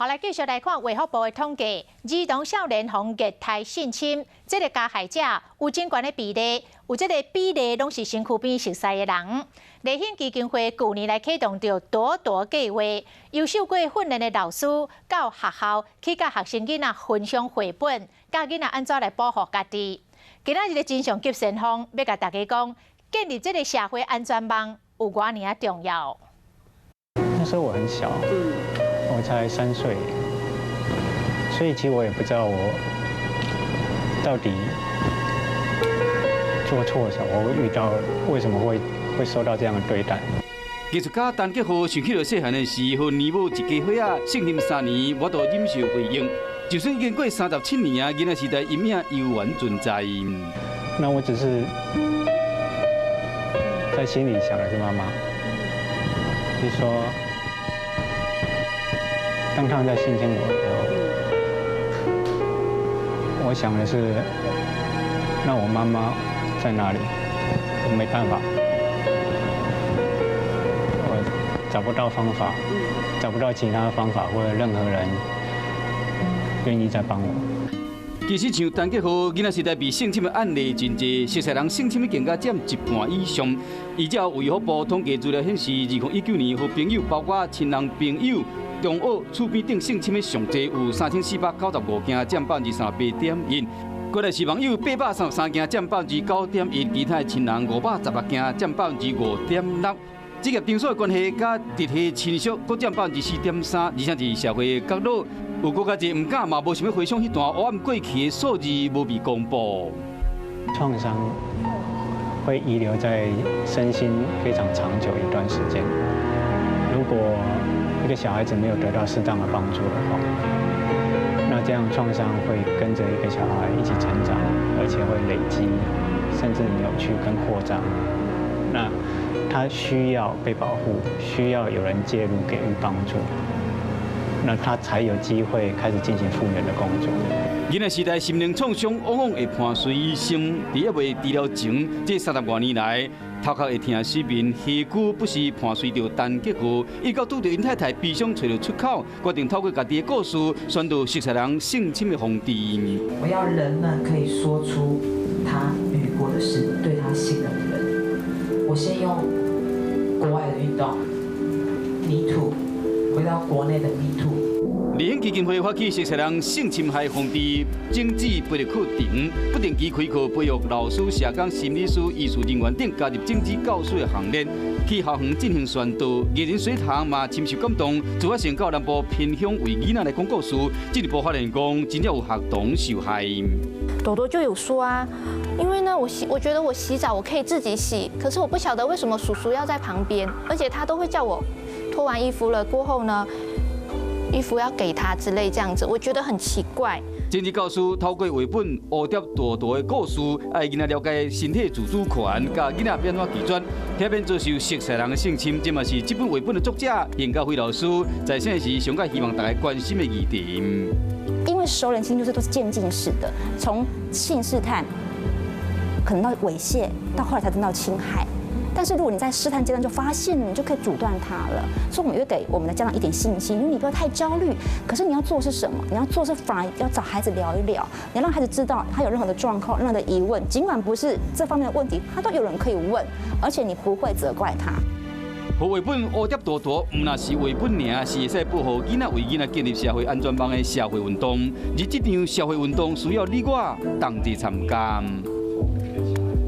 好，来继续来看卫福部的统计，儿童少年防虐待性侵，这个加害者有真悬的比例，有这个比例拢是身躯边熟悉的人。立宪基金会去年来启动着朵朵计划，由受过训练的老师到学校去甲学生囡仔分享绘本，教囡仔安怎来保护家己。今仔日的真相急先锋要甲大家讲，建立这个社会安全网有偌尔重要。那时候我很小，我才3岁，所以其实我也不知道我到底做错什么，我遇到为什么会受到这样的对待。艺术家陈吉和想起了细汉的时，和年母一家伙仔性侵3年，我都忍受回应。就算经过37年啊，囡仔时代阴影犹原存在。那我只是在心里想的是妈妈，就是说，当他们在性侵我的时候，我想的是，那我妈妈在哪里？我没办法，我找不到方法，找不到其他的方法，或者任何人愿意再帮我。其实像陈吉和，囡仔时代被性侵的案例真侪，熟悉人性侵的更加占1半以上。依照卫福部统计资料显示，2019年和朋友，包括亲人、朋友、中学、厝边等性侵的上侪有3495件，占38.1%。过来是网友833件，占9.1%，其他的亲人518件，占5.6%。职业场所的关系，甲直系亲属各占4.3%，而且是社会角落有更加侪唔敢嘛，无想要回想迄段黑暗过去的数字无被公布。创伤会遗留在身心非常长久一段时间。如果一个小孩子没有得到适当的帮助的话，那这样创伤会跟着一个小孩一起成长，而且会累积，甚至扭曲跟扩张。那他需要被保护，需要有人介入给予帮助，那他才有机会开始进行复原的工作。囡仔时代心灵创伤往往会伴随心，在还未治疗前，这30多年来，头壳会疼失眠，下句不时伴随着陈吉和，一到拄到因太太悲伤找到出口，决定透过家己的故事，宣导熟悉人性侵的防治。我要人们可以说出他遇过的事，对他信任的人。我先用国外的运动 ，Me Too， 回到国内的 Me Too。立宪基金会发起熟悉人性侵害防治政治培育课程，不定期开课培育老师、社工、心理师、艺术人员等加入政治教师的行列，去校园进行宣导。艺人水塘嘛深受感动，自发性到南部偏乡为囡仔来讲故事，进一步发现讲真正有学童受害。朵朵就有说啊，因为呢，我觉得我洗澡我可以自己洗，可是我不晓得为什么叔叔要在旁边，而且他都会叫我脱完衣服了过后呢，衣服要给他之类这样子，我觉得很奇怪。政治教师透过绘本学到朵朵的故事，爱囡仔了解身体自主权，教囡仔变怎拒绝，避免遭受熟悉人的性侵，这嘛是这本绘本的作者严家辉老师在生时上届希望大家关心的议题。因为熟人性就是都是渐进式的，从性试探，可能到猥亵，到后来才真到侵害。但是如果你在试探阶段就发现了，你就可以阻断它了。所以我们要给我们的家长一点信心，因为你不要太焦虑。可是你要做的是什么？你要做是反而要找孩子聊一聊，你要让孩子知道他有任何的状况、任何的疑问，尽管不是这方面的问题，他都有人可以问，而且你不会责怪他。绘本学蝶朵朵，唔那是绘本尔，是会使保护囡仔为囡仔建立社会安全网的社会运动。而这场社会运动需要你我同齐参加。